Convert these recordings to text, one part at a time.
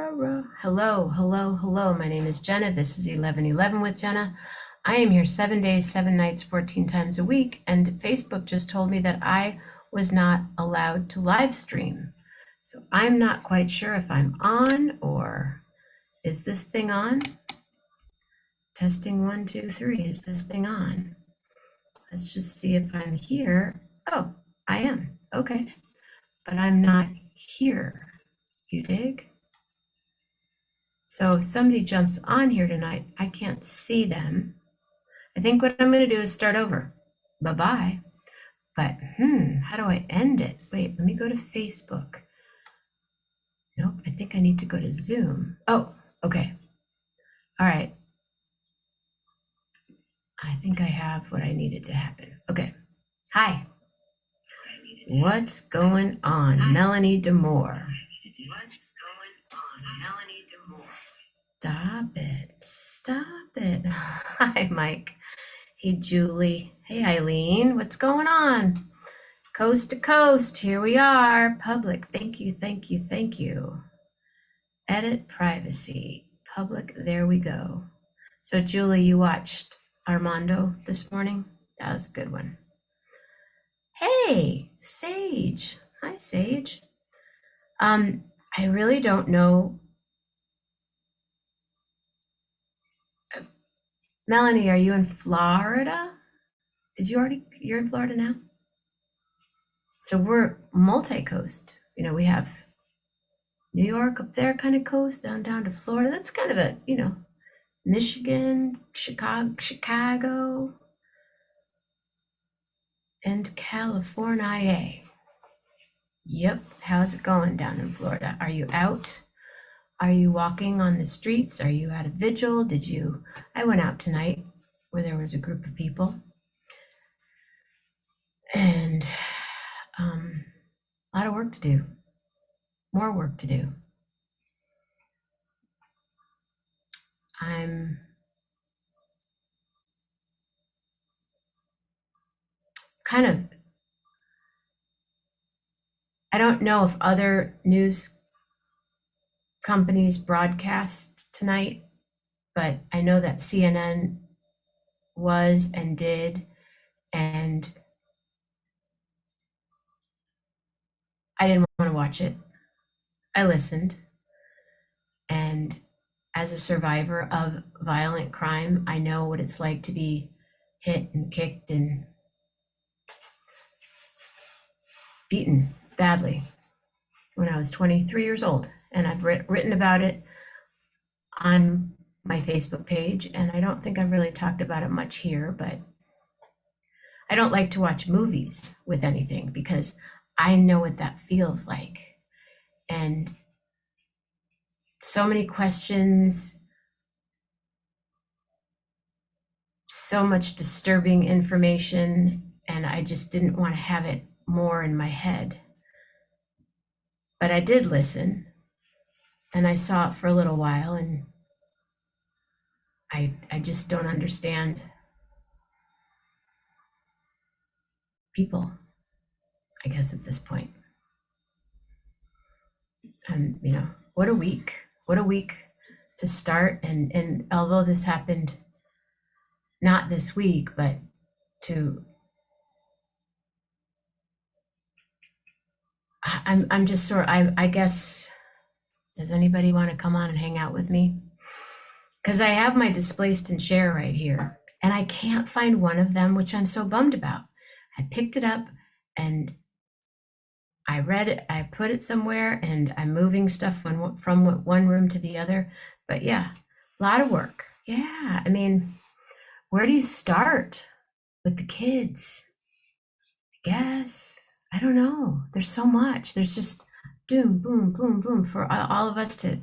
Hello, hello, hello. My name is Jenna. This is 1111 with Jenna. I am here 7 days, 7 nights, 14 times a week, and Facebook just told me that I was not allowed to live stream. So I'm not quite sure if I'm on or is this thing on? Testing 1, 2, 3. Is this thing on? Let's just see if I'm here. Oh, I am. Okay. But I'm not here. You dig? So if somebody jumps on here tonight, I can't see them. I think what I'm going to do is start over. Bye-bye. But, how do I end it? Wait, let me go to Facebook. Nope, I think I need to go to Zoom. Oh, okay. All right. I think I have what I needed to happen. Okay. Hi. What's going on? Melanie Demore. What's going on? Melanie Demore. Stop it. Stop it. Hi, Mike. Hey, Julie. Hey, Eileen. What's going on? Coast to coast. Here we are. Public. Thank you, thank you, thank you. Edit privacy. Public. There we go. So, Julie, you watched Armando this morning? That was a good one. Hey, Sage. Hi, Sage. I really don't know. Melanie, are you in Florida? You're in Florida now? So we're multi-coast. We have New York up there kind of coast, down to Florida. That's kind of a, Michigan, Chicago, and California. Yep. How's it going down in Florida? Are you out? Are you walking on the streets? Are you at a vigil? I went out tonight where there was a group of people and a lot of work to do, more work to do. I'm kind of, I don't know if other news companies broadcast tonight, but I know that CNN was and did, and I didn't want to watch it. I listened, and as a survivor of violent crime, I know what it's like to be hit and kicked and beaten badly when I was 23 years old. And I've written about it on my Facebook page, and I don't think I've really talked about it much here, but I don't like to watch movies with anything because I know what that feels like. And so many questions, so much disturbing information, and I just didn't want to have it more in my head. But I did listen, and I saw it for a little while, and I just don't understand people, I guess, at this point. And, what a week. What a week to start. And although this happened not this week, but I'm just I guess, does anybody want to come on and hang out with me? Because I have my displaced and share right here, and I can't find one of them, which I'm so bummed about. I picked it up and I read it, I put it somewhere, and I'm moving stuff from one room to the other. But yeah, a lot of work. Yeah, I mean, where do you start with the kids? I guess. I don't know. There's so much. There's just doom, boom, boom, boom for all of us to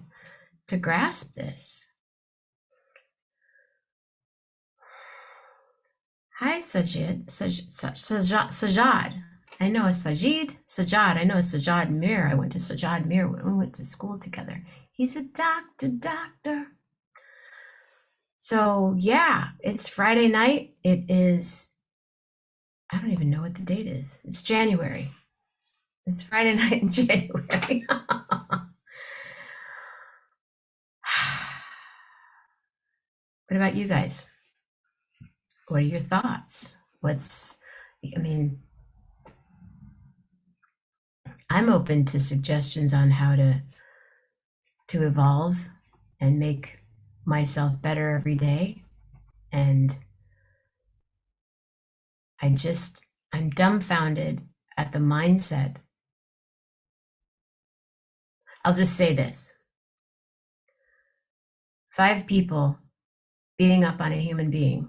grasp this. Hi, Sajad. I know a Sajad. I know a Sajad Mir. I went to Sajad Mir when we went to school together. He's a doctor. So yeah, it's Friday night. It is, I don't even know what the date is. It's January. It's Friday night in January. What about you guys? What are your thoughts? I mean, I'm open to suggestions on how to evolve and make myself better every day. And I'm dumbfounded at the mindset. I'll just say this: 5 people beating up on a human being,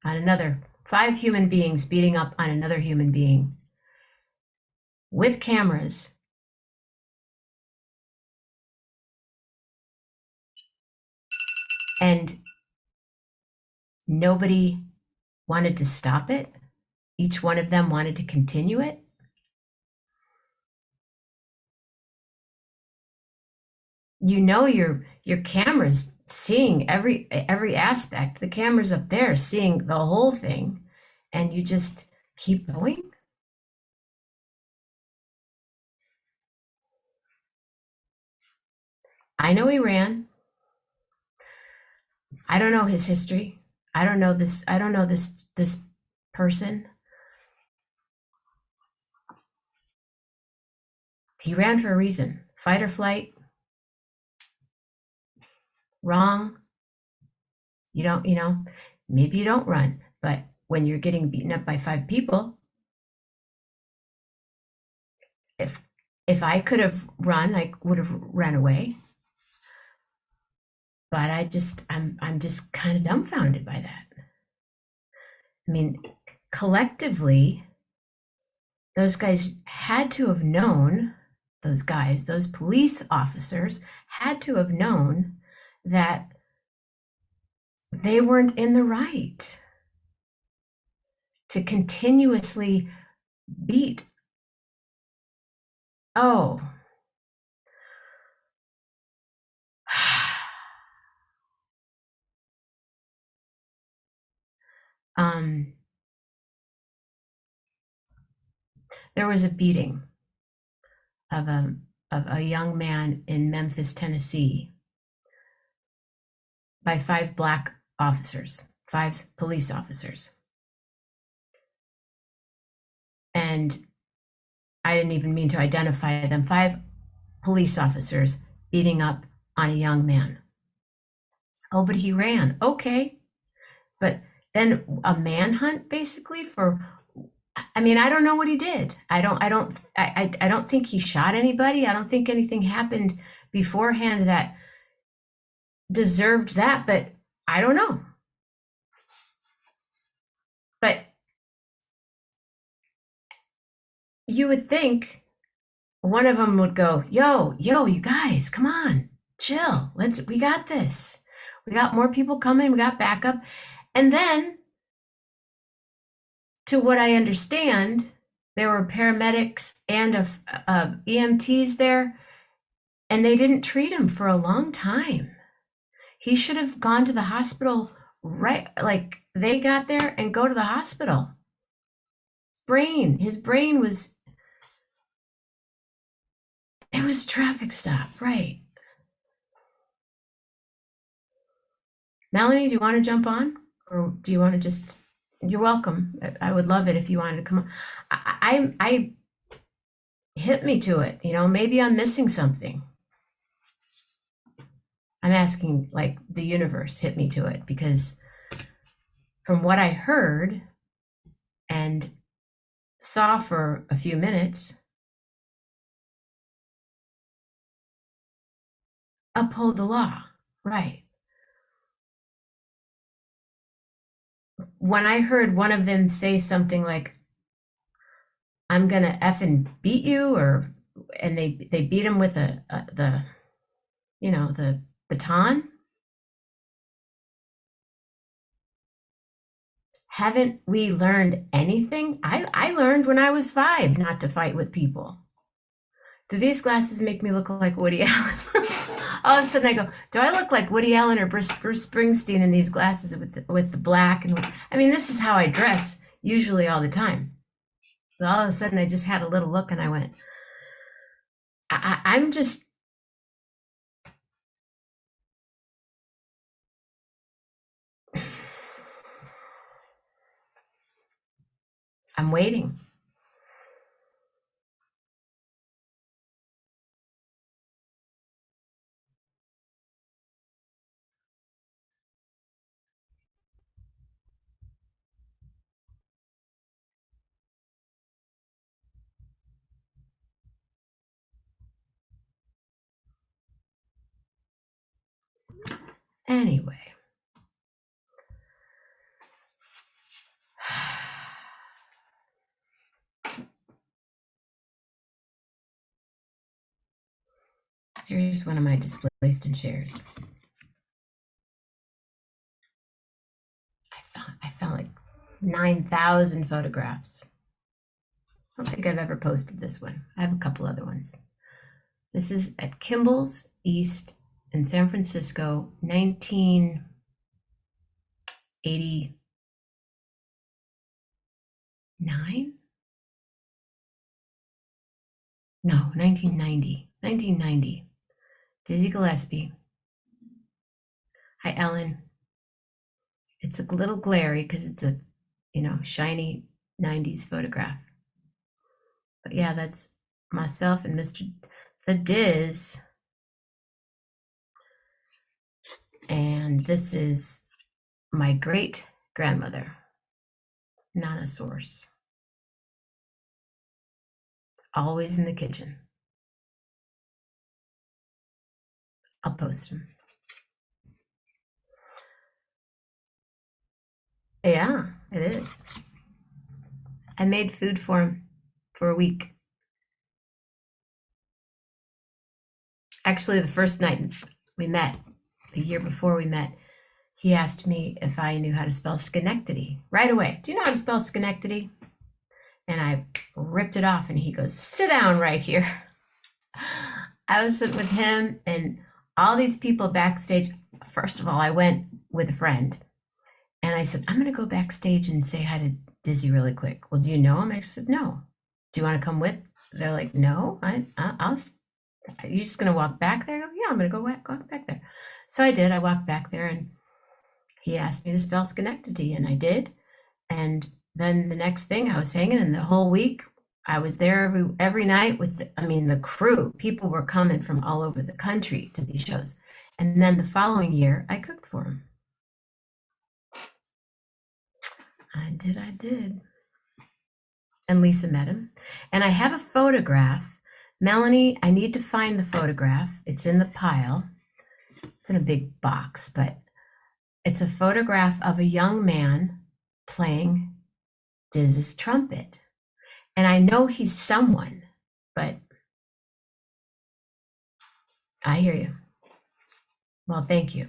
on another, 5 human beings beating up on another human being with cameras, and nobody wanted to stop it. Each one of them wanted to continue it. You know, your camera's seeing every aspect. The camera's up there seeing the whole thing, and you just keep going. I know he ran. I don't know his history. I don't know this person. He ran for a reason. Fight or flight. Wrong. Maybe you don't run, but when you're getting beaten up by 5 people, if if I could have run, I would have ran away. But I'm just kind of dumbfounded by that. I mean, collectively, those guys had to have known, those police officers had to have known that they weren't in the right to continuously beat. Oh, um, there was a beating of a young man in Memphis, Tennessee, by 5 black officers, 5 police officers. And I didn't even mean to identify them. 5 police officers beating up on a young man. Oh, but he ran. Okay. But then a manhunt basically for, I mean, I don't know what he did. I don't think he shot anybody. I don't think anything happened beforehand that deserved that, but I don't know. But you would think one of them would go, yo, you guys, come on, chill. We got this. We got more people coming. We got backup. And then, to what I understand, there were paramedics and EMTs there, and they didn't treat him for a long time. He should have gone to the hospital right, like they got there and go to the hospital. His brain was, it was traffic stop, right? Melanie, do you want to jump on, or do you want to just? You're welcome. I would love it if you wanted to come on. I hit me to it. Maybe I'm missing something. I'm asking, like, the universe hit me to it, because from what I heard and saw for a few minutes, uphold the law, right? When I heard one of them say something like, "I'm gonna effing beat you," and they beat him with the baton. Haven't we learned anything? I learned when I was 5 not to fight with people. Do these glasses make me look like Woody Allen? All of a sudden I go, do I look like Woody Allen or Bruce Springsteen in these glasses with the black? I mean, this is how I dress usually all the time. But all of a sudden I just had a little look and I went, I'm just, I'm waiting. Anyway, here's one of my displaced and shares. I found like 9,000 photographs. I don't think I've ever posted this one. I have a couple other ones. This is at Kimball's East in San Francisco, 1989? No, 1990. 1990. Dizzy Gillespie. Hi, Ellen. It's a little glary because it's a, shiny 90s photograph. But yeah, that's myself and Mr. the Diz. And this is my great grandmother, Nana Source. Always in the kitchen. I'll post them. Yeah, it is. I made food for him for a week. Actually, the first night we met, the year before we met, he asked me if I knew how to spell Schenectady right away. Do you know how to spell Schenectady? And I ripped it off, and he goes, sit down right here. I was with him and all these people backstage. First of all, I went with a friend, and I said, I'm going to go backstage and say hi to Dizzy really quick. Well, do you know him? I said, no. Do you want to come with? They're like, no, I'll. You're just going to walk back there? I go, yeah, I'm going to go walk back there. So I did. I walked back there, and he asked me to spell Schenectady, and I did. And then the next thing, I was hanging, and the whole week I was there every night with the crew. People were coming from all over the country to these shows. And then the following year, I cooked for him. I did. And Lisa met him. And I have a photograph. Melanie, I need to find the photograph. It's in the pile. It's in a big box, but it's a photograph of a young man playing Diz's trumpet. And I know he's someone, but I hear you. Well, thank you.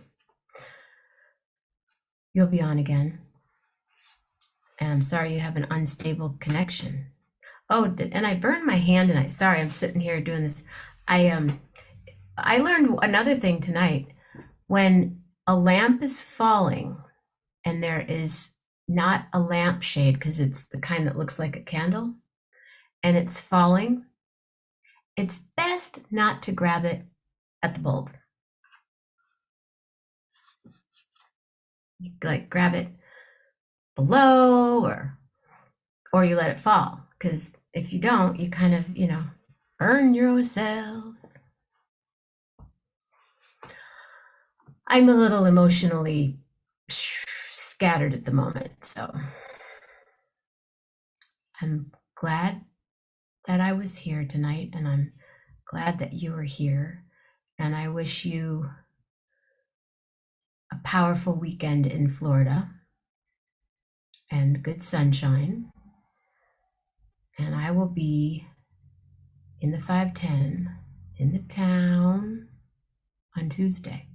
You'll be on again. And I'm sorry you have an unstable connection. Oh, and I burned my hand tonight. Sorry, I'm sitting here doing this. I learned another thing tonight. When a lamp is falling and there is not a lampshade, because it's the kind that looks like a candle, and it's falling, it's best not to grab it at the bulb. You like grab it below, or you let it fall, because if you don't, you kind of, burn yourself. I'm a little emotionally scattered at the moment, so I'm glad that I was here tonight, and I'm glad that you were here, and I wish you a powerful weekend in Florida and good sunshine. And I will be in the 510 in the town on Tuesday.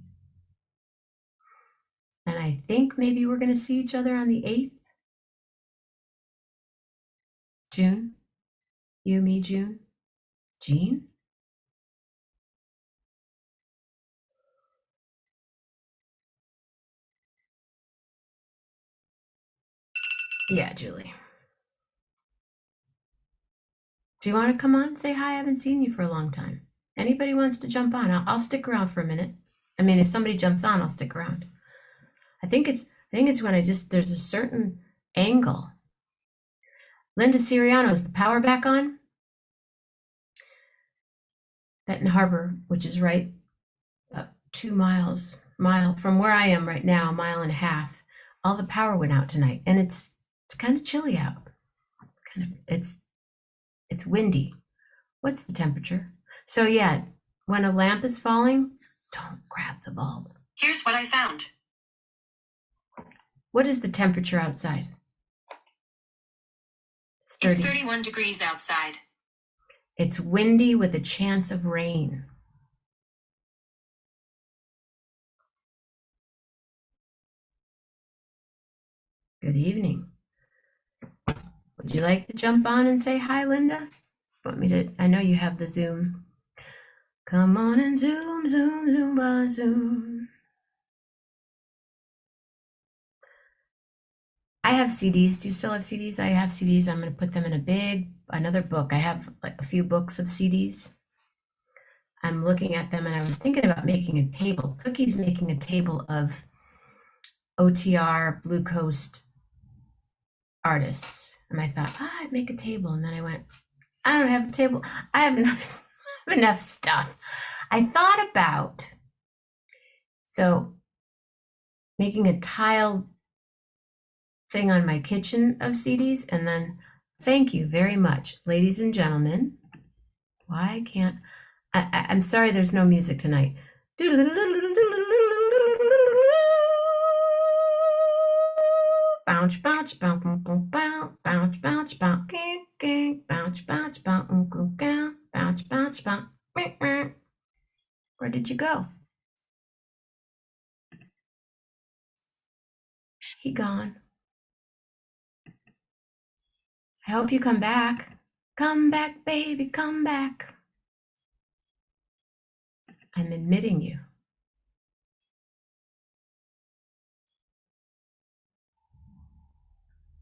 And I think maybe we're going to see each other on the 8th. June? You, me, June? Jean? Yeah, Julie. Do you want to come on? Say hi. I haven't seen you for a long time. Anybody wants to jump on? I'll stick around for a minute. I mean, if somebody jumps on, I'll stick around. I think it's when there's a certain angle. Linda Siriano, is the power back on? Benton Harbor, which is right about 2 mile from where I am right now, a mile and a half. All the power went out tonight, and it's kind of chilly out. It's windy. What's the temperature? So yeah, when a lamp is falling, don't grab the bulb. Here's what I found. What is the temperature outside? It's 31 degrees outside. It's windy with a chance of rain. Good evening. Would you like to jump on and say hi, Linda? Want me to? I know you have the Zoom. Come on and zoom, zoom, zoom, zoom. I have CDs. Do you still have CDs? I have CDs. I'm going to put them in another book. I have like a few books of CDs. I'm looking at them and I was thinking about making a table. Cookie's making a table of OTR Blue Coast artists. And I thought, I'd make a table. And then I went, I don't have a table. I have enough stuff. I thought about making a tile thing on my kitchen of CDs, and then thank you very much, ladies and gentlemen. Why can't I'm sorry there's no music tonight. Bounce, bounce, bounce, bounce, bounce, bounce, bounce, bounce, gang, gang, bounce, bounce, bounce, bounce, bounce, bounce. Where did you go? He gone. I hope you come back. Come back, baby, come back. I'm admitting you.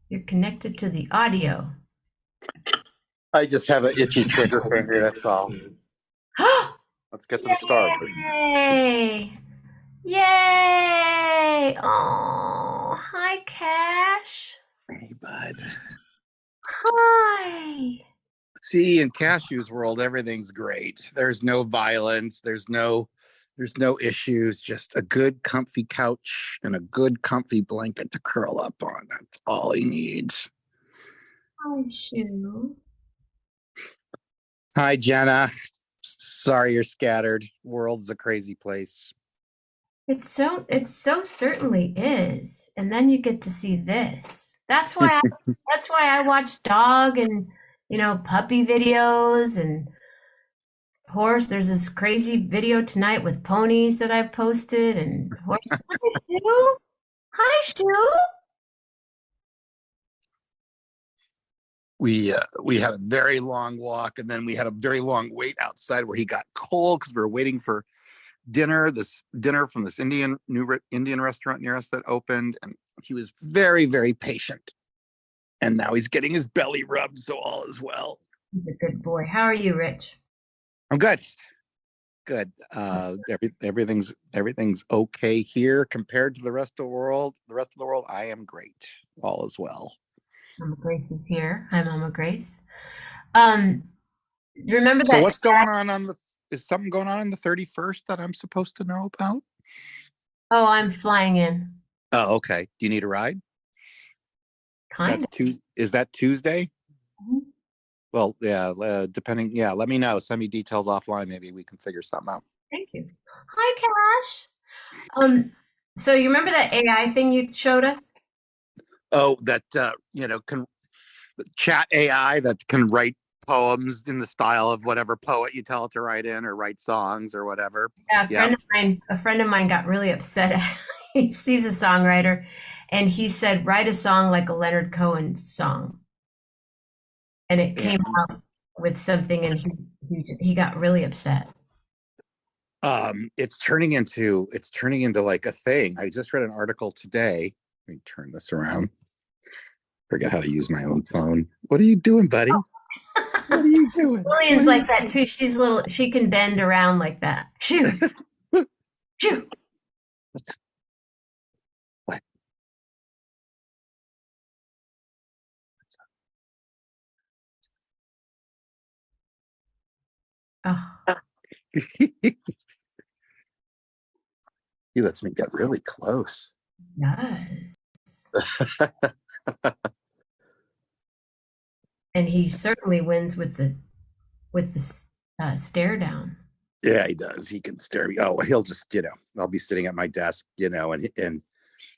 You're connected to the audio. I just have an itchy trigger finger, that's all. Let's get to the start. Yay! Yay! Oh, hi, Cash. Hey, bud. Hi. See, in Cashew's world, everything's great. There's no violence. There's no issues. Just a good, comfy couch and a good, comfy blanket to curl up on. That's all he needs. Hi, Sue. Hi, Jenna. Sorry you're scattered. World's a crazy place. It so certainly is. And then you get to see this. That's why I watch dog and puppy videos and horse. There's this crazy video tonight with ponies that I posted and horses. Hi, Sue. Hi, Sue. We had a very long walk, and then we had a very long wait outside where he got cold because we were waiting for this dinner from this new Indian restaurant near us that opened, and he was very, very patient. And now he's getting his belly rubbed, so all is well. He's a good boy. How are you, Rich? I'm good. Good. Everything's okay here compared to the rest of the world. The rest of the world, I am great. All is well. Mama Grace is here. Hi, Mama Grace. Remember So that? what's going on is something going on the 31st that I'm supposed to know about? Oh, I'm flying in. Oh, okay. Do you need a ride? Kind of. Is that Tuesday? Mhm. Well, yeah, depending. Yeah, let me know. Send me details offline. Maybe we can figure something out. Thank you. Hi, Cash. So you remember that AI thing you showed us? Oh, that can chat AI that can write poems in the style of whatever poet you tell it to write in, or write songs or whatever. Yeah, a friend of mine got really upset. He's a songwriter, and he said, "Write a song like a Leonard Cohen song," and it came out with something, and he got really upset. It's turning into like a thing. I just read an article today. Let me turn this around. Forget how to use my own phone. What are you doing, buddy? What are you doing? Lillian's like that too. She can bend around like that. Shoo. Shoo. What? Oh, He lets me get really close. yes. And he certainly wins with the stare down. Yeah, he does. He can stare me. Oh, he'll just, I'll be sitting at my desk, and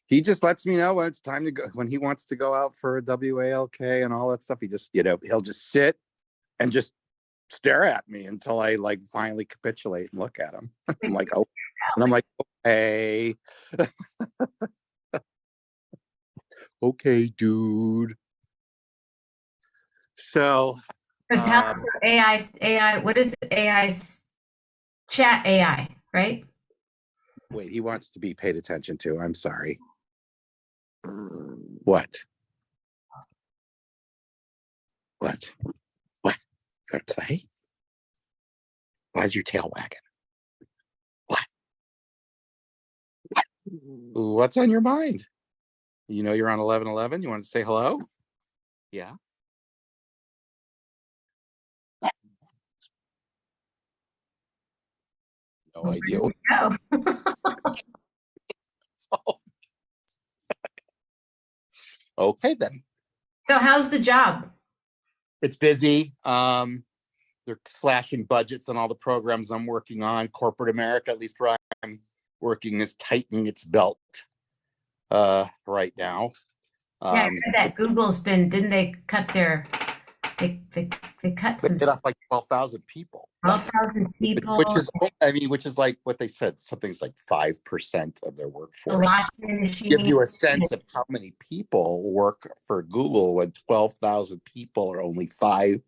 he just lets me know when it's time to go, when he wants to go out for a WALK and all that stuff. He just, he'll just sit and just stare at me until I like finally capitulate and look at him. I'm like, oh, and I'm like, okay, okay, dude. So, So tell us AI, what is it? Chat AI, right? wait, he wants to be paid attention to. I'm sorry. What? What? What? You gonna play? Why's your tail wagging? What? What's on your mind? You're on 1111. You want to say hello? Yeah. No Well, idea. there we go. Okay, then. So how's the job? It's busy. They're slashing budgets on all the programs I'm working on. Corporate America, at least where I'm working, is tightening its belt right now. Yeah, I heard that didn't they cut they cut They some laid off like 12,000 people. 12,000 people, which is like what they said, something's like 5% of their the workforce. washing Gives machine. you a sense of how many people work for Google when 12,000 people are only 5%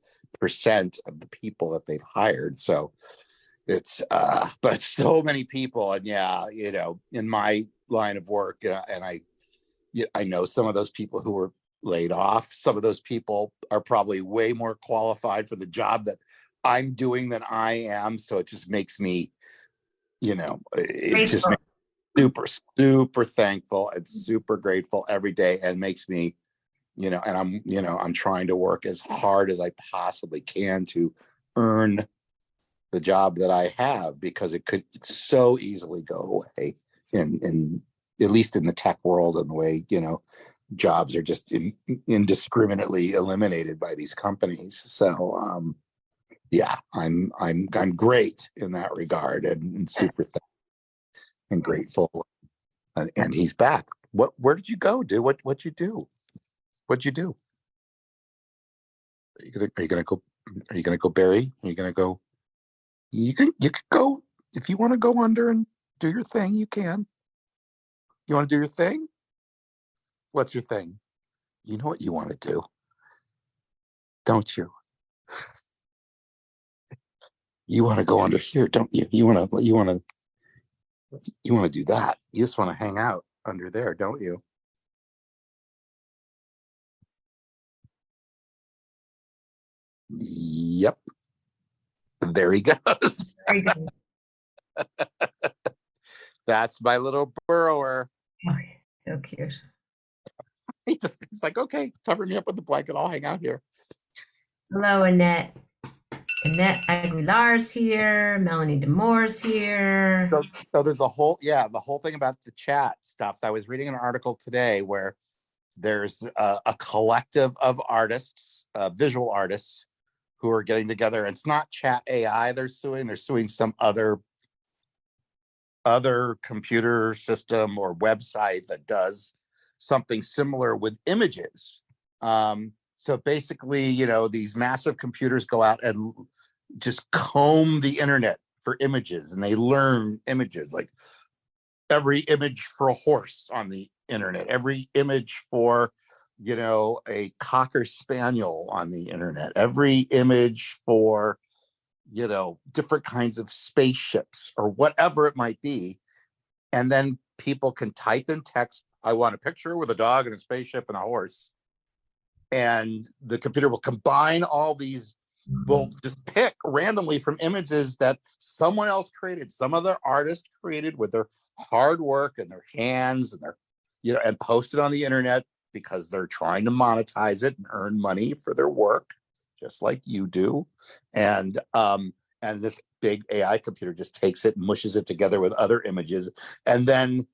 of the people that they've hired. So it's but so many people. And yeah, in my line of work, and I know some of those people who were laid off. Some of those people are probably way more qualified for the job that I'm doing than I am. So it just makes me, it just makes me super, super thankful and super grateful every day, and makes me, and I'm trying to work as hard as I possibly can to earn the job that I have, because it could so easily go away in at least in the tech world, and the way, jobs are just indiscriminately eliminated by these companies. So yeah, I'm great in that regard, and super thankful and grateful. And he's back. Where did you go, dude? What'd you do? What'd you do? Are you gonna go? Are you gonna go, Barry? Are you gonna go? You can go if you want to go under and do your thing. You can. You want to do your thing? What's your thing? You know what you want to do, don't you? You want to go under here, don't you? You want to do that. You just want to hang out under there, don't you? Yep. There he goes. Very good. That's my little burrower. Oh, he's so cute. He's like, okay, cover me up with the blanket. I'll hang out here. Hello, Annette. Annette Aguilar's here. Melanie Demore's here. So there's the whole thing about the chat stuff. I was reading an article today where there's a collective of artists, visual artists, who are getting together. It's not Chat AI they're suing some other computer system or website that does something similar with images. So basically, these massive computers go out and just comb the internet for images, and they learn images, like every image for a horse on the internet, every image for, a cocker spaniel on the internet, every image for, different kinds of spaceships or whatever it might be. And then people can type in text, I want a picture with a dog and a spaceship and a horse. And the computer will combine all these, will just pick randomly from images that someone else created, some other artist created with their hard work and their hands, and and post it on the internet, because they're trying to monetize it and earn money for their work, just like you do. And and this big AI computer just takes it and mushes it together with other images, and then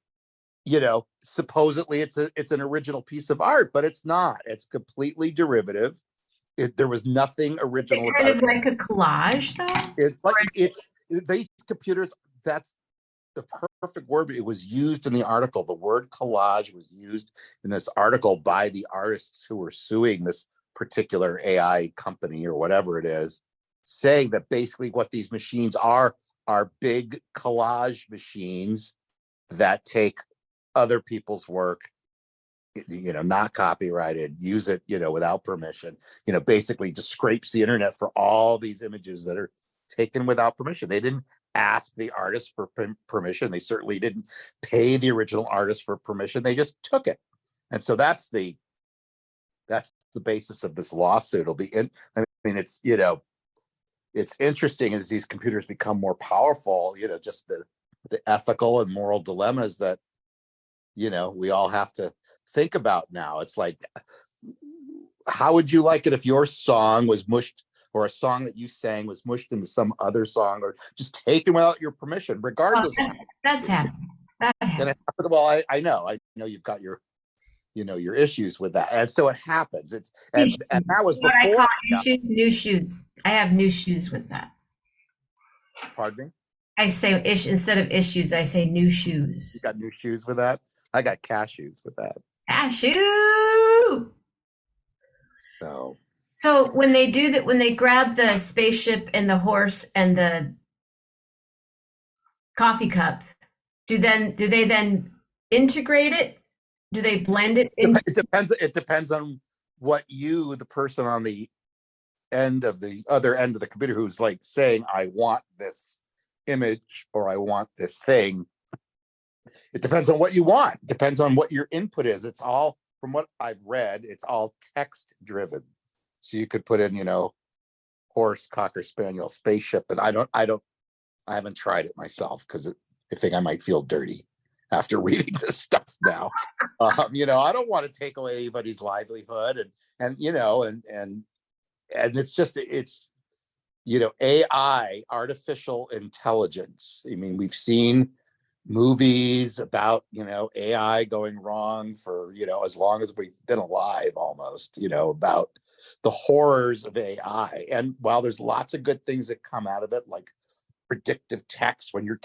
supposedly it's an original piece of art, but it's not. It's completely derivative. There was nothing original It's about kind it. of like a collage, though. It's these computers. That's the perfect word. It was used in the article. The word collage was used in this article by the artists who were suing this particular AI company or whatever it is, saying that basically what these machines are big collage machines that take other people's work, not copyrighted, use it, without permission, basically just scrapes the internet for all these images that are taken without permission. They didn't ask the artist for permission. They certainly didn't pay the original artist for permission. They just took it. And so that's the basis of this lawsuit. I mean, it's interesting as these computers become more powerful, just the ethical and moral dilemmas that, we all have to think about now. It's like, how would you like it if your song was mushed, or a song that you sang was mushed into some other song, or just taken without your permission, regardless? Well, that's happening. Well, I know you've got your issues with that, and so it happens. And that was what before. I call new shoes. I have new shoes with that. Pardon me? I say instead of issues, I say new shoes. You got new shoes with that? I got cashews with that. Cashew. So when they do that, when they grab the spaceship and the horse and the coffee cup, do they then integrate it? Do they blend it? It depends on what the person on the other end of the computer, who's like saying, I want this image or I want this thing. It depends on what you want. It depends on what your input is. It's all, from what I've read, it's all text driven. So you could put in, horse, cocker spaniel, spaceship, and I haven't tried it myself because I think I might feel dirty after reading this stuff now. I don't want to take away anybody's livelihood, and it's AI, artificial intelligence. I mean, we've seen movies about AI going wrong for as long as we've been alive, almost, about the horrors of AI. And while there's lots of good things that come out of it, like predictive text, when you're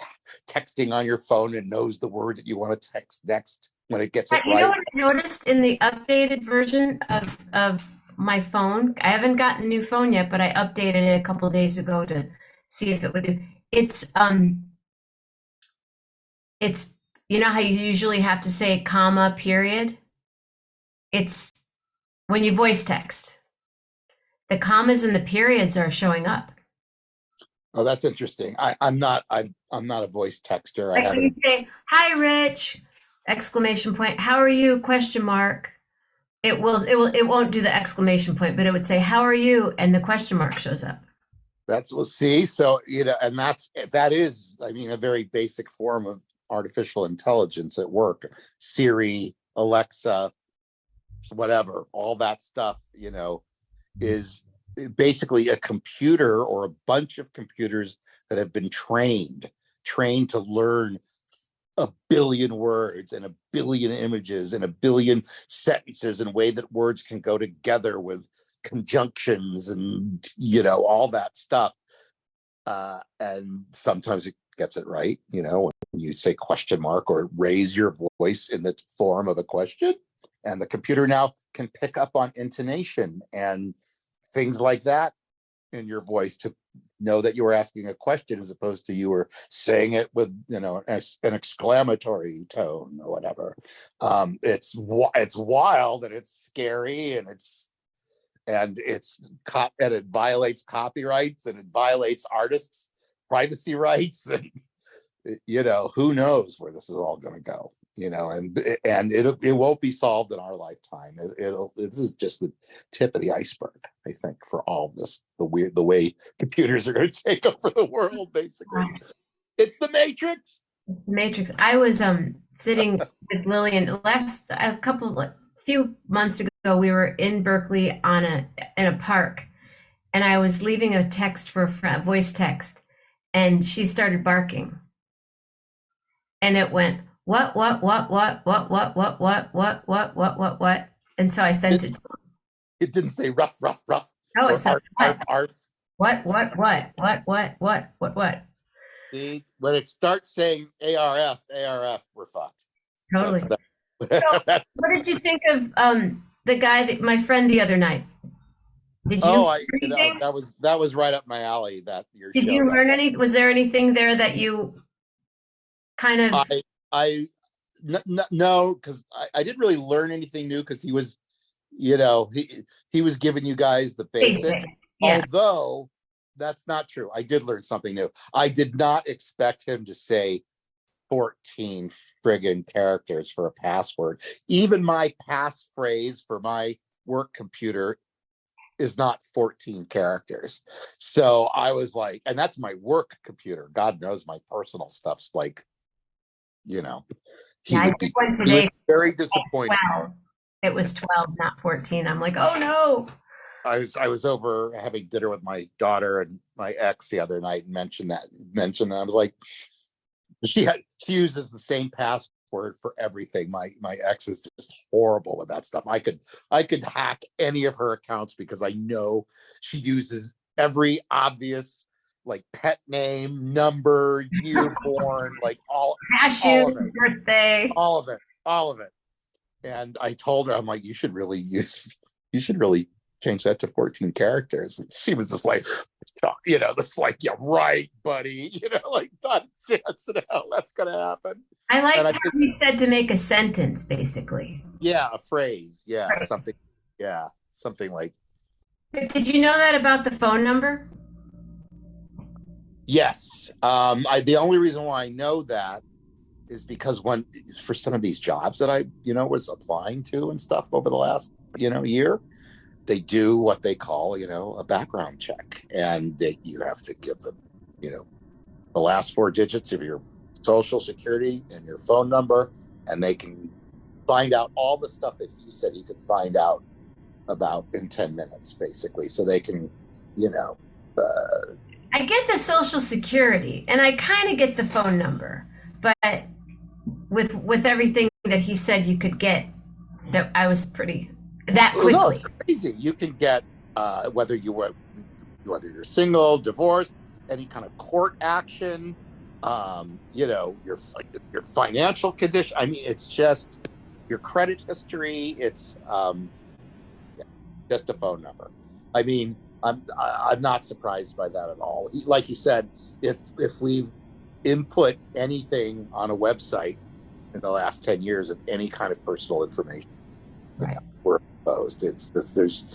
texting on your phone and knows the word that you want to text next when it gets it right. You know what I noticed in the updated version of my phone? I haven't gotten a new phone yet, but I updated it a couple of days ago to see if it would do. It's how you usually have to say comma, period. It's when you voice text, the commas and the periods are showing up. Oh, that's interesting. I'm not a voice texter. Like when you say, "Hi, Rich!" exclamation point. "How are you?" question mark. It won't do the exclamation point, but it would say, "How are you?" and the question mark shows up. We'll see. So, and that is, I mean, a very basic form of artificial intelligence at work. Siri, Alexa, whatever, all that stuff, is basically a computer or a bunch of computers that have been trained to learn a billion words and a billion images and a billion sentences in a way that words can go together with conjunctions and all that stuff. And sometimes it gets it right, when you say question mark or raise your voice in the form of a question, and the computer now can pick up on intonation and things like that in your voice to know that you were asking a question as opposed to you were saying it with an exclamatory tone or whatever. It's wild and it's scary and it violates copyrights and it violates artists' privacy rights, and who knows where this is all going to go. And it won't be solved in our lifetime. This is just the tip of the iceberg, I think, for all this, the way computers are going to take over the world, basically. It's the Matrix. I was sitting with Lillian few months ago. We were in Berkeley in a park, and I was leaving a text for a friend, voice text, and she started barking, and it went what, and so I sent it to him. It didn't say rough, rough, rough, Oh, it or says arf, arf, arf. What. See, when it starts saying ARF, we're fucked. Totally. So, That's what did you think of the guy that my friend the other night? Did you oh, learn anything? that was right up my alley. That your Did show. you learn any? Was there anything there that you kind of I no, because I didn't really learn anything new because he was, you know, he was giving you guys the basics. Yeah. Although that's not true. I did learn something new. I did not expect him to say 14 friggin' characters for a password. Even my passphrase for my work computer is not 14 characters. So I was like, and that's my work computer. God knows my personal stuff's like, you know, Yeah, I did one he would today. be very disappointed. 12. It was 12, not 14. I'm like, oh no. I was over having dinner with my daughter and my ex the other night and mentioned that. I was like, she uses the same password for everything. My ex is just horrible with that stuff. I could hack any of her accounts because I know she uses every obvious like pet name, number, year born, like all Cashew, of it, birthday. all of it, all of it. And I told her, I'm like, you should really change that to 14 characters. And she was just like, you know, this like, yeah, right, buddy. You know, like nonsense. No, that's gonna happen. I like And how he said to make a sentence, basically. yeah, a phrase. Yeah, Right. something. Yeah, something like. But did you know that about the phone number? Yes. The only reason why I know that is because when for some of these jobs that I, was applying to and stuff over the last, year, they do what they call, a background check, and you have to give them, the last four digits of your social security and your phone number, and they can find out all the stuff that he said he could find out about in 10 minutes, basically. So they can, I get the social security and I kind of get the phone number, but with everything that he said you could get, that I was pretty that no, quickly. it's crazy. You can get whether you're single, divorced, any kind of court action, your financial condition. I mean, it's just your credit history. It's just a phone number. I mean, I'm not surprised by that at all. Like he said, if we've input anything on a website in the last 10 years of any kind of personal information, Right. we're exposed. There's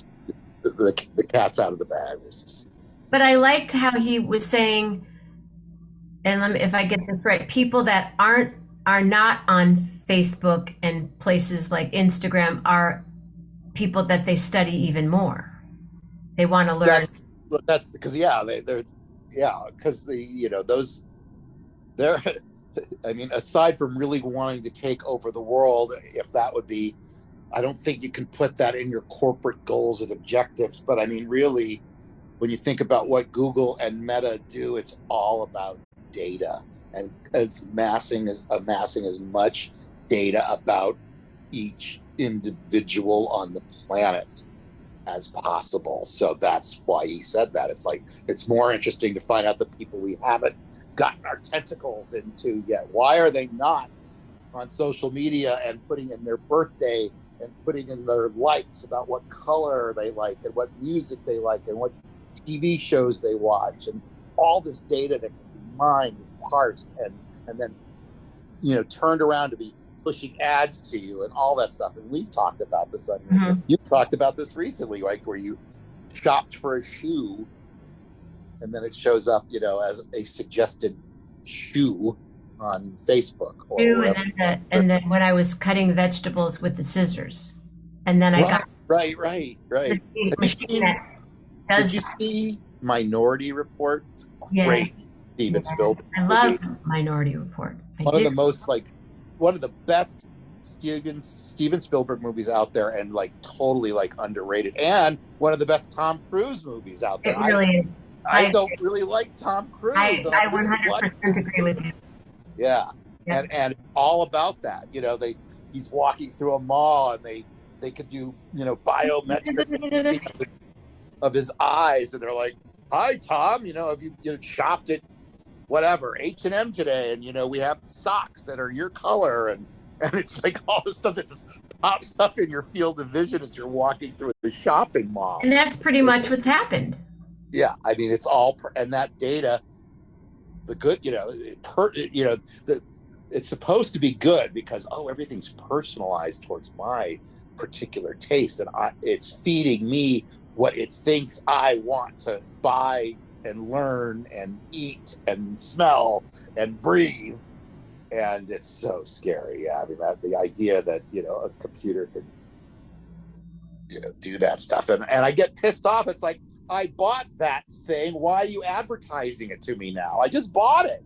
the cat's out of the bag. But I liked how he was saying, and if I get this right, people that are not on Facebook and places like Instagram are people that they study even more. They want to learn. That's because because they're I mean, aside from really wanting to take over the world, if that would be, I don't think you can put that in your corporate goals and objectives. But I mean, really, when you think about what Google and Meta do, it's all about data and amassing as much data about each individual on the planet as possible. So that's why he said that. It's like, it's more interesting to find out the people we haven't gotten our tentacles into yet. Why are they not on social media and putting in their birthday and putting in their likes about what color they like and what music they like and what TV shows they watch, and all this data that can be mined and parsed and then turned around to be pushing ads to you and all that stuff. And we've talked about this on you've talked about this recently, like where you shopped for a shoe and then it shows up, as a suggested shoe on Facebook or and then when I was cutting vegetables with the scissors, and then I got right. the machine that does. Did you see Minority Report? Yeah. Great Steven Spielberg. I love Minority Report. One of the best Steven Spielberg movies out there, and like totally like underrated, and one of the best Tom Cruise movies out there. It really is. I don't really like Tom Cruise, and I I really like 100% agree with you. yeah, Yeah. and all about that. He's walking through a mall, and they could do biometric of his eyes, and they're like, "Hi, Tom. Have you shopped at whatever H&M today? And we have socks that are your color, and it's like all this stuff that just pops up in your field of vision as you're walking through the shopping mall. And that's pretty much what's happened. Yeah, I mean, it's all and that data, the good, it's supposed to be good because everything's personalized towards my particular taste, and it's feeding me what it thinks I want to buy and learn and eat and smell and breathe. And it's so scary. Yeah, I mean, the idea that a computer can do that stuff, and I get pissed off. It's like, I bought that thing. Why are you advertising it to me now? I just bought it.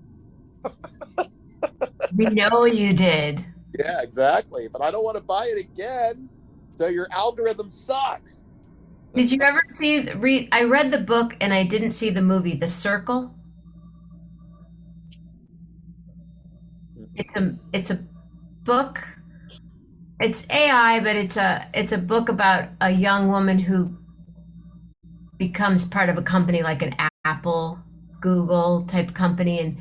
We know you did. Yeah, exactly. But I don't want to buy it again. So your algorithm sucks. Did you ever I read the book and I didn't see the movie, The Circle. It's a book. It's AI, but it's a book about a young woman who becomes part of a company like an Apple, Google type company,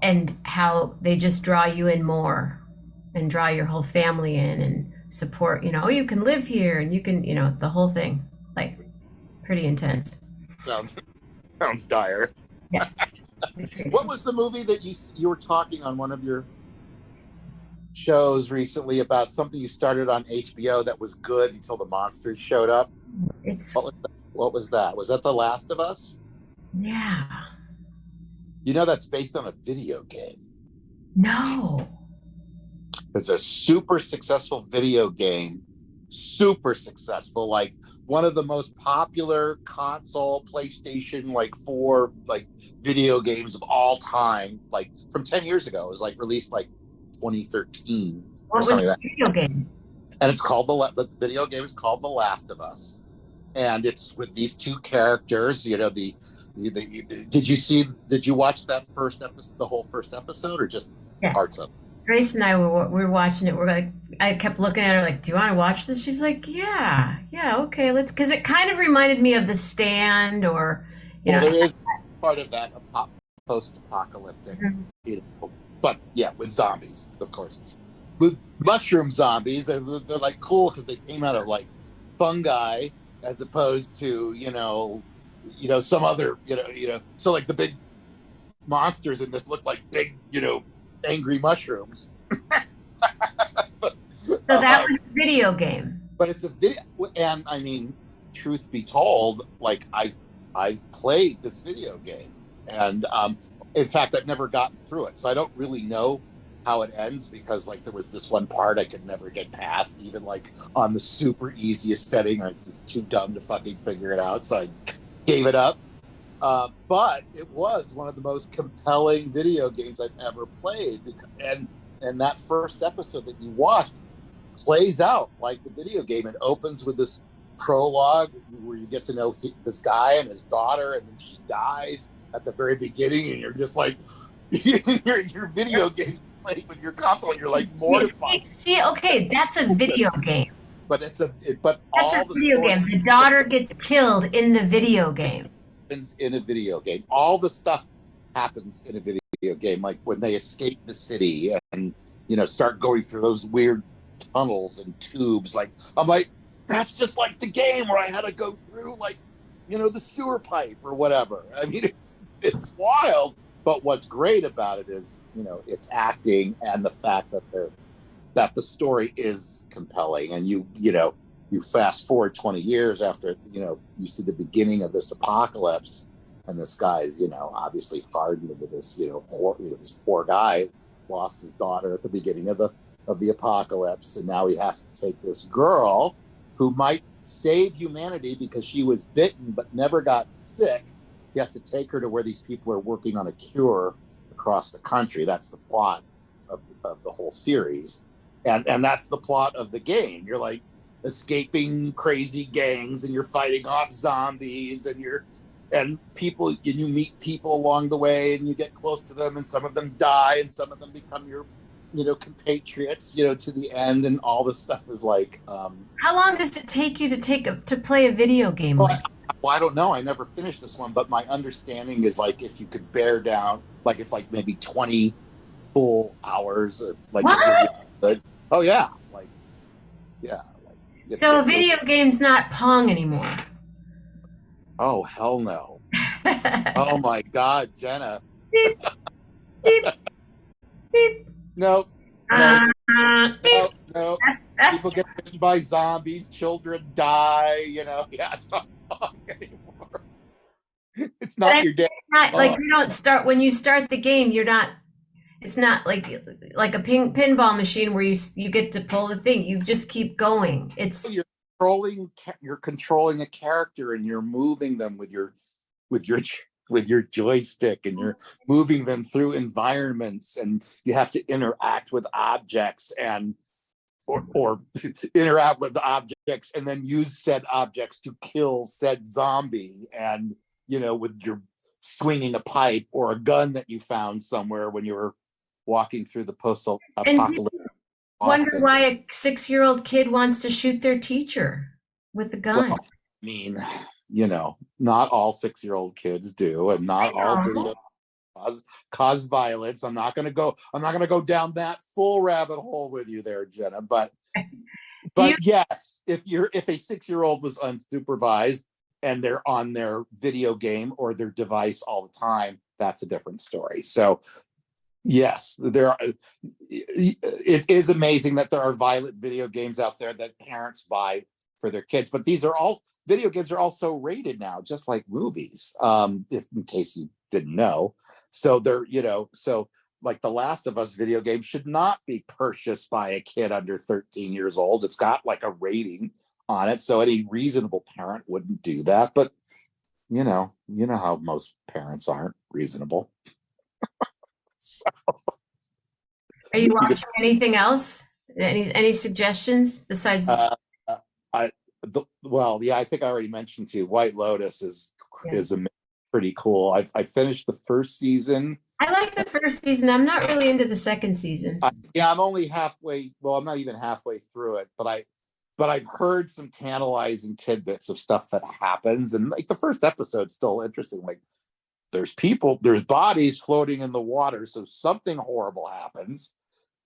and how they just draw you in more and draw your whole family in and support, you can live here and you can, the whole thing. Like, pretty intense. Sounds dire. Yeah. What was the movie that you were talking on one of your shows recently about something you started on HBO that was good until the monsters showed up? What was that? Was that The Last of Us? Yeah. That's based on a video game. No. It's a super successful video game. Super successful. Like one of the most popular console PlayStation 4 video games of all time. Like from 10 years ago. It was released 2013 or something like that. Video game? And it's called the video game is called The Last of Us. And it's with these two characters, did you watch that first episode, the whole first episode, or just parts of it? Grace and I were watching it. I kept looking at her like, do you want to watch this? She's like, yeah, okay, let's, because it kind of reminded me of The Stand, or, there is part of that post-apocalyptic, but yeah, with zombies, of course. With mushroom zombies, they're cool because they came out of fungi, as opposed to some other so the big monsters in this look like big angry mushrooms. So that was a video game. But it's a video, and I mean, truth be told, I've played this video game, and in fact, I've never gotten through it, so I don't really know how it ends, because there was this one part I could never get past, even on the super easiest setting. I was just too dumb to fucking figure it out, so I gave it up. But it was one of the most compelling video games I've ever played, and that first episode that you watch plays out like the video game. It opens with this prologue where you get to know this guy and his daughter, and then she dies at the very beginning, and you're just your video game with your console, and you're mortified. See, okay, that's a video game. But that's a video game. The daughter gets killed in the video game. In a video game, all the stuff happens in a video game, like when they escape the city and start going through those weird tunnels and tubes. I'm like, that's just like the game where I had to go through the sewer pipe or whatever. I mean, it's wild. But what's great about it is, it's acting, and the fact that the story is compelling. And you fast forward 20 years after, you see the beginning of this apocalypse, and this guy's, obviously hardened into this, this poor guy lost his daughter at the beginning of the apocalypse, and now he has to take this girl who might save humanity because she was bitten but never got sick. He has to take her to where these people are working on a cure across the country. That's the plot of the whole series. and that's the plot of the game. You're like escaping crazy gangs, and you're fighting off zombies, and people, and you meet people along the way, and you get close to them, and some of them die, and some of them become your compatriots, to the end, and all this stuff is like. How long does it take you to play a video game Well, like? I don't know. I never finished this one, but my understanding is like if you could bear down, like it's like maybe 20 full hours, of, like if you're really What? good. Oh yeah, like yeah, like you have to So a get really. video game's not Pong anymore. Oh hell no! Oh my God, Jenna. Beep, beep, beep. No, no, Beep. no, no. That's People get bitten by zombies. Children die. Yeah, it's not Pong anymore. It's but I not mean, your day. it's not like Oh, you don't start when you start the game. You're not. It's not like a pinball machine where you get to pull the thing. You just keep going. It's you're controlling a character, and you're moving them with your with your joystick, and you're moving them through environments, and you have to interact with objects, and or interact with the objects, and then use said objects to kill said zombie, and with your swinging a pipe or a gun that you found somewhere when you were walking through the and post-apocalyptic wonder Boston. why a 6-year-old kid wants to shoot their teacher with a Well, gun. I mean, not all 6-year-old kids do, and not all I videos cause violence. I'm not gonna go down that full rabbit hole with you there, Jenna. But Do you? yes, if a 6-year-old was unsupervised and they're on their video game or their device all the time, that's a different story. So yes, it is amazing that there are violent video games out there that parents buy for their kids, but video games are also rated now, just like movies. If in case you didn't know, so so like the Last of Us video game should not be purchased by a kid under 13 years old. It's got like a rating on it, so any reasonable parent wouldn't do that. But how most parents aren't reasonable. So, Are you watching anything else? Any suggestions besides? uh, I well, yeah, I think I already mentioned to you. White Lotus is Yeah. is pretty cool. I finished the first season. I like the first season. I'm not really into the second season. Yeah, I'm only halfway. Well, I'm not even halfway through it, but I've heard some tantalizing tidbits of stuff that happens, and like the first episode's still interesting. Like there's bodies floating in the water, so something horrible happens,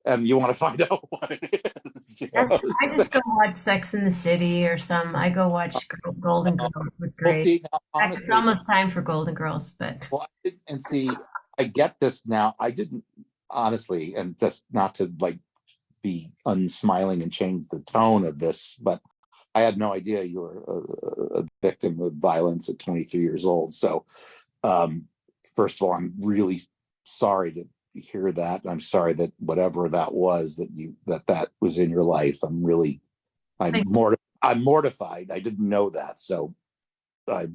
and you want to find out what it is. I just go watch Sex in the City or some. I go watch Golden Girls with We'll Grace. see. Now, It's honestly, almost time for Golden Girls, but well, and see, I get this now. I didn't honestly, and just not to like be unsmiling and change the tone of this, but I had no idea you were a victim of violence at 23 years old. So, first of all, I'm really sorry to hear that. I'm sorry that whatever that was that was in your life. I'm mortified. I didn't know that. So I,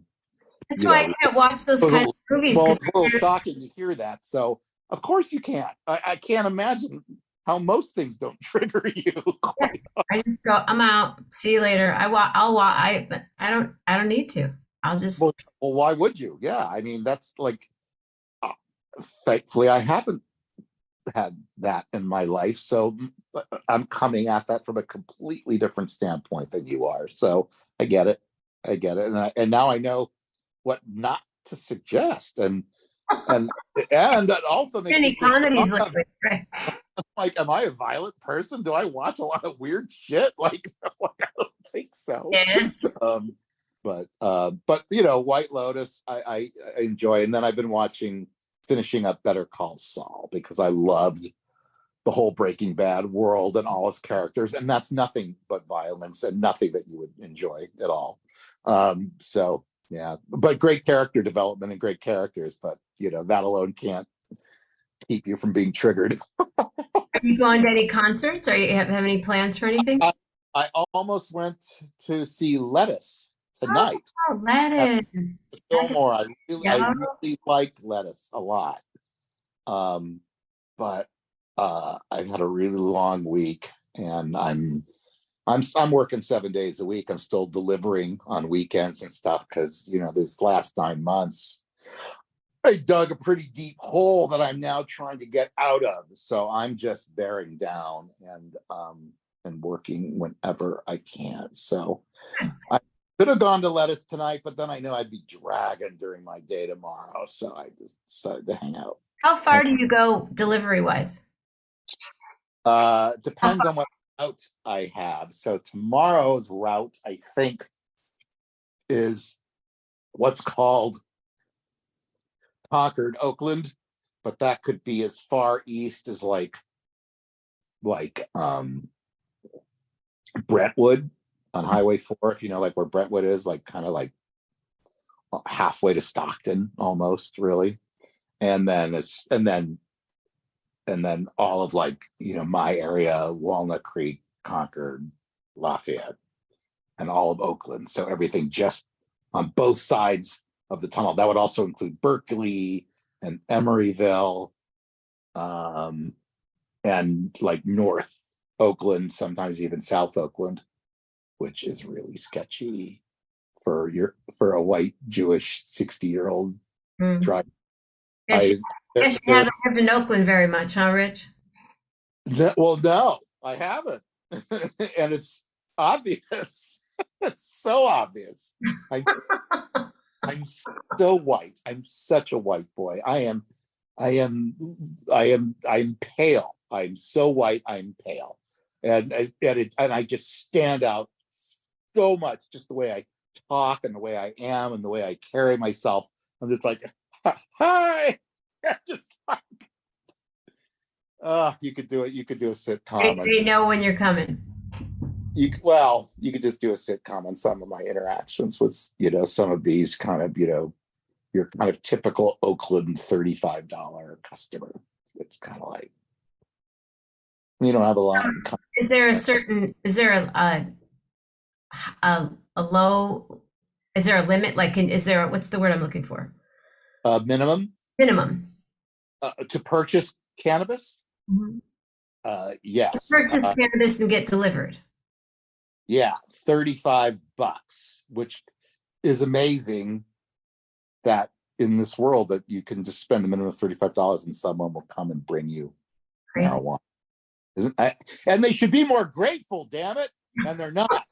that's you why know, I can't watch those it was kind of movies well, because it's a little shocking to hear that. So of course you can't. I can't imagine how most things don't trigger you. I just go, I'm out. See you later. I'll watch. But I don't need to. I'll just. Well, why would you? Yeah, I mean that's like, uh, thankfully I haven't had that in my life, so I'm coming at that from a completely different standpoint than you are. So I get it, and now I know what not to suggest, and that also makes me Any think, comedies lately, right? like, am I a violent person? Do I watch a lot of weird shit? Like, no, I don't think so. Yes. But White Lotus, I enjoy, and then I've been finishing up Better Call Saul because I loved the whole Breaking Bad world and all its characters, and that's nothing but violence and nothing that you would enjoy at all. So yeah, but great character development and great characters, but that alone can't keep you from being triggered. Are you going to any concerts? Are you have any plans for anything? I almost went to see Lettuce tonight. Oh, lettuce. Fillmore. I Yeah. really liked Lettuce a lot. But I've had a really long week, and I'm working 7 days a week. I'm still delivering on weekends and stuff because this last 9 months I dug a pretty deep hole that I'm now trying to get out of. So I'm just bearing down and working whenever I can. So I could have gone to Lettuce tonight, but then I know I'd be dragging during my day tomorrow. So I just decided to hang out. How far do you go delivery wise? Depends on what route I have. So tomorrow's route, I think, is what's called Concord, Oakland, but that could be as far east as like Brentwood on Highway 4, if you know like where Brentwood is, like kind of like halfway to Stockton almost, really. And then all of like my area, Walnut Creek, Concord, Lafayette, and all of Oakland. So everything just on both sides of the tunnel. That would also include Berkeley and Emeryville, and like North Oakland, sometimes even South Oakland, which is really sketchy for a white Jewish 60-year-old driver. Guess you haven't lived in Oakland very much, huh, Rich? Well, no, I haven't. And it's obvious. It's so obvious. I'm so white. I'm such a white boy. I'm pale. I'm so white. I'm pale, and I just stand out so much. Just the way I talk and the way I am and the way I carry myself. I'm just like, hi. Just like, you could do it. You could do a sitcom. They know when you're coming. You could just do a sitcom on some of my interactions with some of these kind of your kind of typical Oakland $35 customer. It's kind of like you don't have a lot. Is there a low? Is there a limit? Like, is there what's the word I'm looking for? Minimum to purchase cannabis. Mm-hmm. Yes. Purchase cannabis and get delivered. Yeah, $35, which is amazing that in this world that you can just spend a minimum of $35 and someone will come and bring you marijuana. And they should be more grateful, damn it. And they're not.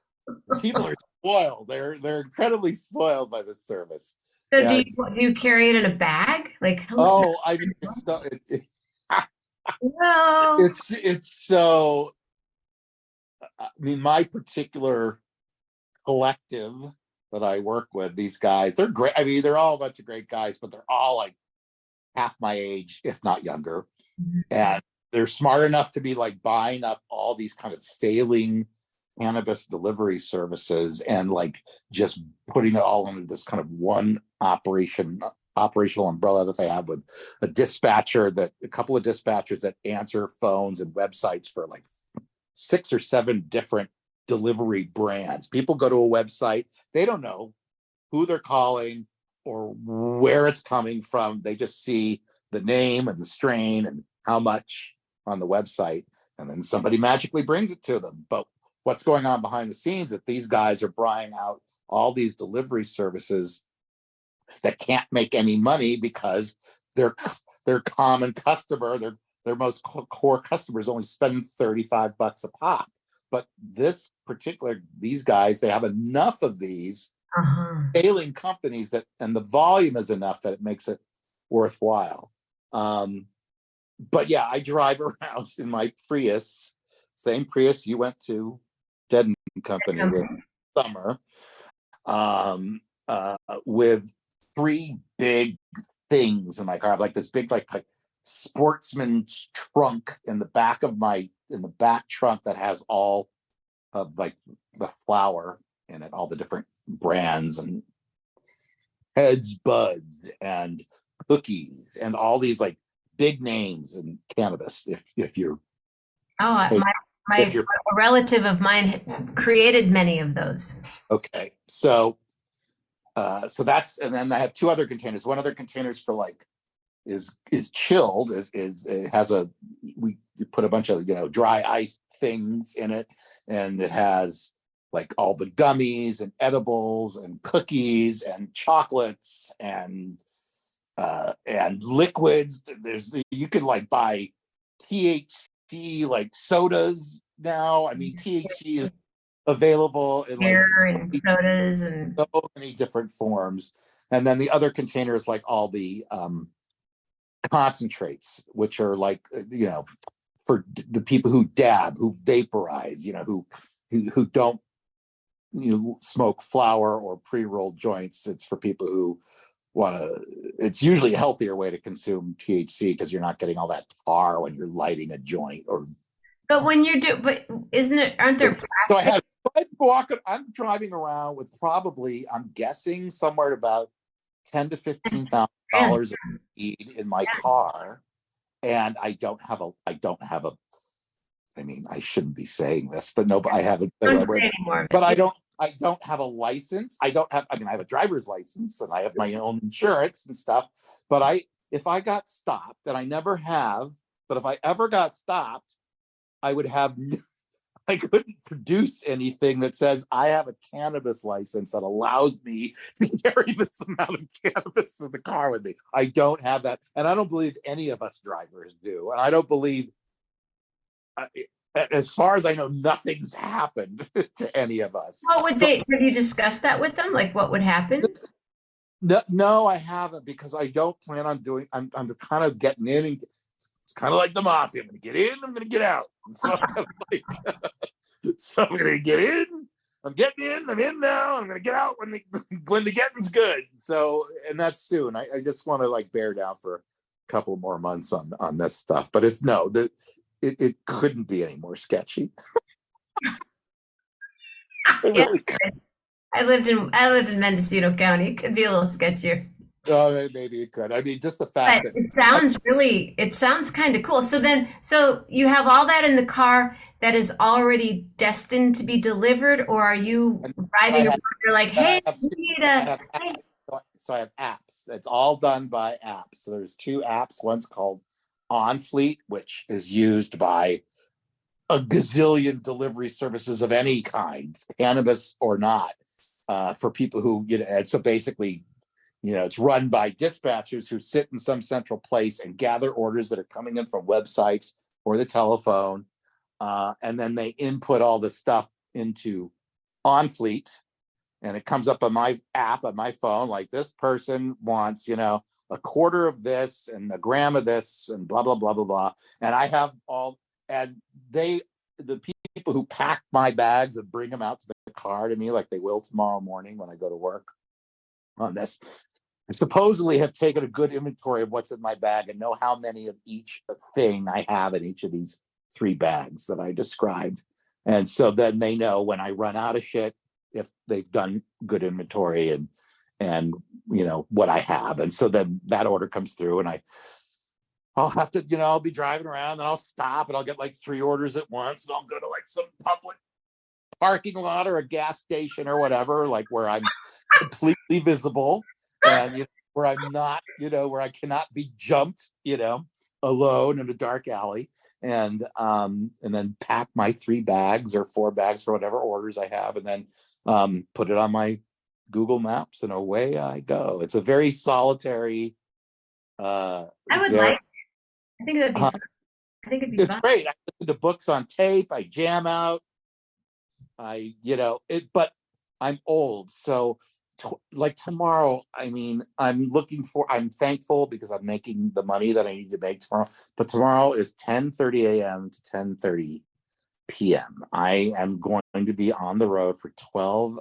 People are spoiled. They're incredibly spoiled by this service. So do you carry it in a bag? Like, oh, I mean, no. It's so. I mean, my particular collective that I work with, these guys, they're great. I mean, they're all a bunch of great guys, but they're all like half my age, if not younger. Mm-hmm. And they're smart enough to be like buying up all these kind of failing cannabis delivery services and like just putting it all under this kind of one operational umbrella that they have with a couple of dispatchers that answer phones and websites for like 6 or 7 different delivery brands. People go to a website, they don't know who they're calling or where it's coming from. They just see the name and the strain and how much on the website, and then somebody magically brings it to them. But what's going on behind the scenes that these guys are buying out all these delivery services that can't make any money because their common customer, their most core customers only spend $35 a pop. But these guys, they have enough of these failing companies and the volume is enough that it makes it worthwhile. But yeah, I drive around in my Prius, same Prius you went to Dead Company with summer, with 3 big things in my car. I have like this big like sportsman's trunk in the back trunk that has all of like the flour in it, all the different brands and Heads, Buds, and Cookies, and all these like big names in cannabis. If you're a relative of mine created many of those. Okay, so that's, and then I have 2 other containers. One other container's for like is chilled. We put a bunch of dry ice things in it, and it has like all the gummies and edibles and cookies and chocolates and liquids. You can like buy THC like sodas now. I mean, THC is available in like Beer and sodas and so many different forms. And then the other container is like all the concentrates, which are like, for the people who dab, who vaporize, who don't smoke flower or pre-rolled joints. It's for people who want to. It's usually a healthier way to consume THC because you're not getting all that tar when you're lighting a joint. but when you do, but isn't it? Aren't there So plastic? I'm driving around with probably, I'm guessing, somewhere at about $10,000 to $15,000 of weed in my car, and I don't have a. I mean, I shouldn't be saying this, but no, but I haven't. Don't say anymore. But I don't have a license. I have a driver's license and I have my own insurance and stuff. But if I got stopped, and I never have, but if I ever got stopped, I couldn't produce anything that says I have a cannabis license that allows me to carry this amount of cannabis in the car with me. I don't have that. And I don't believe any of us drivers do. And I don't believe, as far as I know, nothing's happened to any of us. What would have you discussed that with them? Like what would happen? No, I haven't, because I don't plan on doing. I'm kind of getting in, and it's kind of like the mafia. I'm going to get in, I'm going to get out. So I'm going to get in. I'm getting in. I'm in now. I'm going to get out when the getting's good. So, and that's soon. I just want to like bear down for a couple more months on this stuff. But it couldn't be any more sketchy. It really could. I lived in Mendocino County. It could be a little sketchier. Oh, maybe it could. I mean, just the fact But that it sounds kind of cool. So you have all that in the car that is already destined to be delivered, or are you driving around? You're like, hey, we need a. So I have apps. It's all done by apps. So there's two apps. One's called On Fleet, which is used by a gazillion delivery services of any kind, cannabis or not, for people who, and so basically, it's run by dispatchers who sit in some central place and gather orders that are coming in from websites or the telephone. And then they input all the stuff into On Fleet, and it comes up on my app on my phone, like this person wants, a quarter of this and a gram of this and blah, blah, blah, blah, blah. And I have all, and the people who pack my bags and bring them out to the car to me, like they will tomorrow morning when I go to work on this, I supposedly have taken a good inventory of what's in my bag and know how many of each thing I have in each of these 3 bags that I described. And so then they know when I run out of shit, if they've done good inventory and what I have. And so then that order comes through, and I'll have to, I'll be driving around, and I'll stop, and I'll get like 3 orders at once, and I'll go to like some public parking lot or a gas station or whatever, like where I'm completely visible, and where I'm not, where I cannot be jumped, alone in a dark alley, and then pack my 3 bags or 4 bags for whatever orders I have, and then put it on my Google Maps, and away I go. It's a very solitary. I would like. I think that'd be fun. I think it'd be It's fun. great. I listen to books on tape. I jam out. But I'm old, so like tomorrow. I mean, I'm thankful because I'm making the money that I need to make tomorrow. But tomorrow is 10:30 a.m. to 10:30 p.m. I am going to be on the road for 12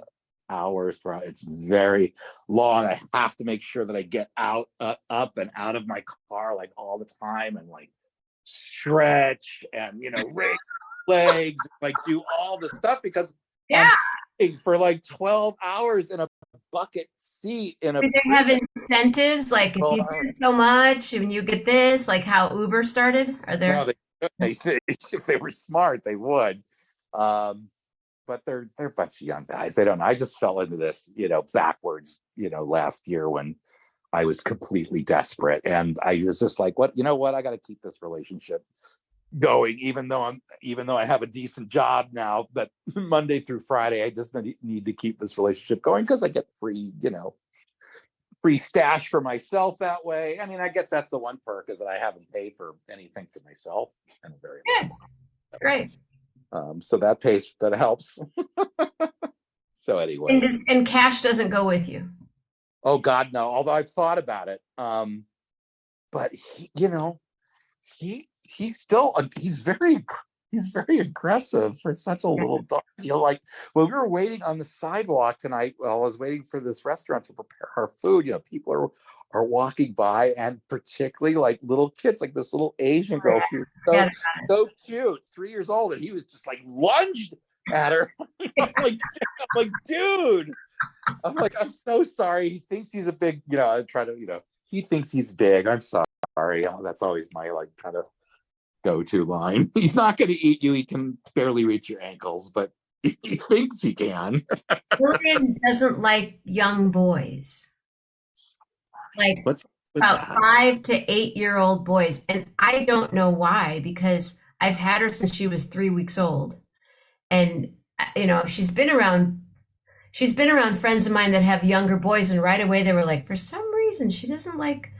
hours. It's very long. I have to make sure that I get out, up and out of my car like all the time, and like stretch and raise legs, like do all the stuff, because I'm sitting for like 12 hours in a bucket seat in a. Do they have incentives, like if you do so much and you get this, like how Uber started? Are there? No, if they were smart, they would. But they're a bunch of young guys. They don't know. I just fell into this, backwards, last year when I was completely desperate, and I was just like, what, I got to keep this relationship going, even though I have a decent job now, but Monday through Friday, I just need to keep this relationship going because I get free stash for myself that way. I mean, I guess that's the one perk is that I haven't paid for anything for myself in a very long time. Great. So that helps. So anyway, And cash doesn't go with you. Oh God, no. Although I've thought about it, but he's very aggressive for such a little dog. Like when we were waiting on the sidewalk tonight, while I was waiting for this restaurant to prepare our food, people are walking by, and particularly like little kids, like this little Asian girl. She was so cute, 3 years old, and he was just like lunged at her. I'm like, dude. I'm so sorry. He thinks he's a big, I try to, he thinks he's big. I'm sorry. That's always my kind of go-to line. He's not going to eat you. He can barely reach your ankles, but he thinks he can. Julian doesn't like young boys. Like What's about 5 to 8-year-old boys. And I don't know why, because I've had her since she was 3 weeks old. And, she's been around friends of mine that have younger boys. And right away they were like, for some reason, she doesn't like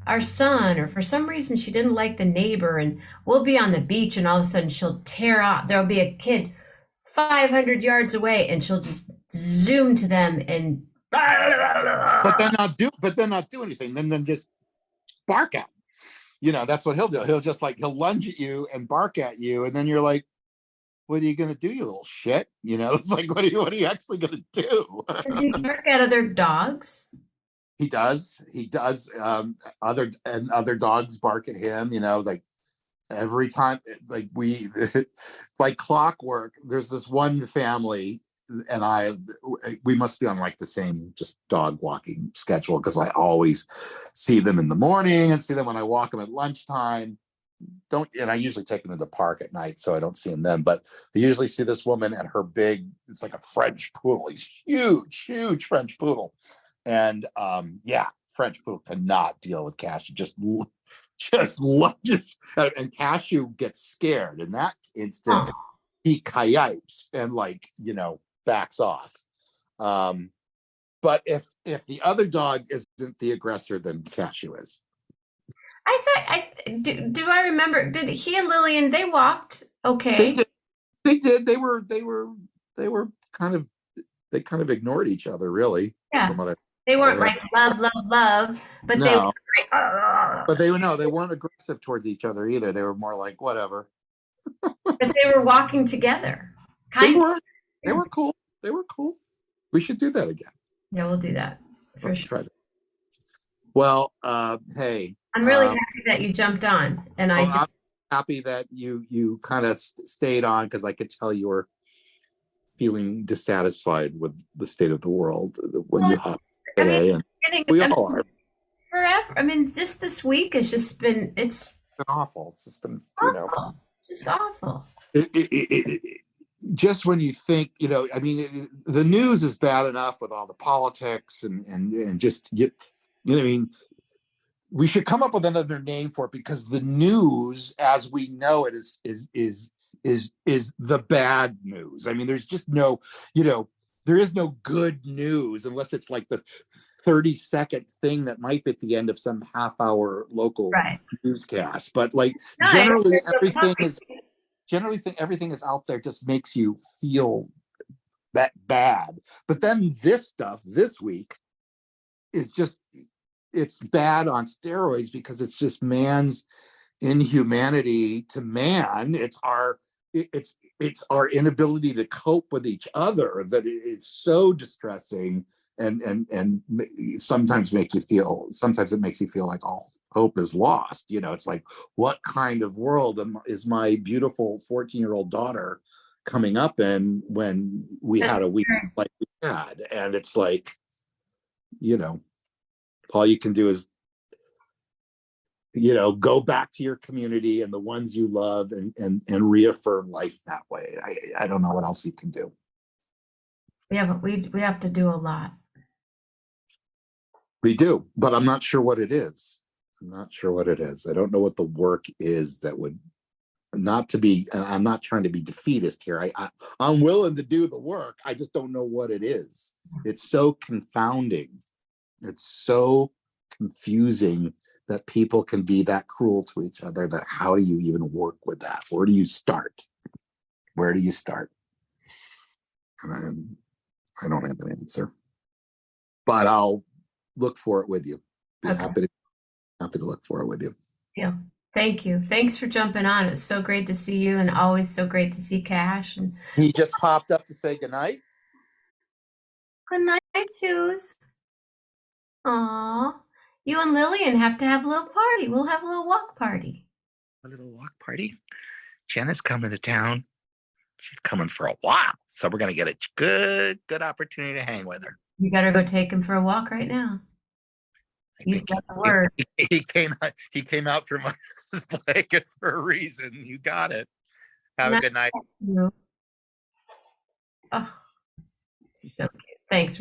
our son, or for some reason she didn't like the neighbor. And we'll be on the beach and all of a sudden she'll tear off. There'll be a kid 500 yards away and she'll just zoom to them and but then not do anything. Then just bark at him. That's what he'll do. He'll lunge at you and bark at you, and then you're like, what are you gonna do, you little shit? It's like, what are you actually gonna do? Does he bark at other dogs? He does. Other dogs bark at him, like every time, like like clockwork. There's this one family, and we must be on like the same just dog walking schedule, because I always see them in the morning and see them when I walk them at lunchtime. And I usually take them to the park at night, so I don't see them then. But I usually see this woman and her it's like a French poodle. He's huge French poodle. And French poodle cannot deal with Cashew. Just lunges, and Cashew gets scared. In that instance, he kayipes and backs off. But if the other dog isn't the aggressor, then Cashew is. Do I remember? Did he and Lillian, they walked okay? They did. They were kind of, they kind of ignored each other, really. Yeah. They weren't like love, but they were like, but they weren't aggressive towards each other either. They were more like whatever. But they were walking together. They were cool. They were cool. We should do that again. Yeah, we'll do that for sure. Try that. Well, hey. I'm really happy that you jumped on, and I'm happy that you kind of stayed on, because I could tell you were feeling dissatisfied with the state of the world when you hopped today, and we all are. Forever. I mean, just this week has just been, it's been awful. It's just been, awful. Just awful. Just when you think, I mean, the news is bad enough with all the politics and just get, I mean, we should come up with another name for it, because the news, as we know it, is the bad news. I mean, there's just no, there is no good news unless it's like the 30-second thing that might be at the end of some half-hour local newscast. But generally everything is out there just makes you feel that bad. But then this stuff this week is just, it's bad on steroids, because it's just man's inhumanity to man. It's our inability to cope with each other that is so distressing, and sometimes it makes you feel like all hope is lost. It's like, what kind of world is my beautiful 14-year-old daughter coming up in when we had a week like we had? And it's like, all you can do is, go back to your community and the ones you love, and reaffirm life that way. I don't know what else you can do. We have to do a lot. We do, but I'm not sure what it is. I don't know what the work is that would not to be, I'm not trying to be defeatist here. I'm willing to do the work. I just don't know what it is. It's so confounding. It's so confusing that people can be that cruel to each other. That how do you even work with that? Where do you start? Where do you start? And I don't have an answer, but I'll look for it with you. Be Okay. happy to look for it with you. Yeah. Thank you. Thanks for jumping on. It's so great to see you, and always so great to see Cash. And He just popped up to say goodnight. good night, Shoes. Aw. You and Lillian have to have a little party. We'll have a little walk party. A little walk party. Jenna's coming to town. She's coming for a while, so we're gonna get a good opportunity to hang with her. You better go take him for a walk right now. I You think said the word. he came out from under his blanket for a reason. You got it. Have a good night. Oh, so cute. Thanks,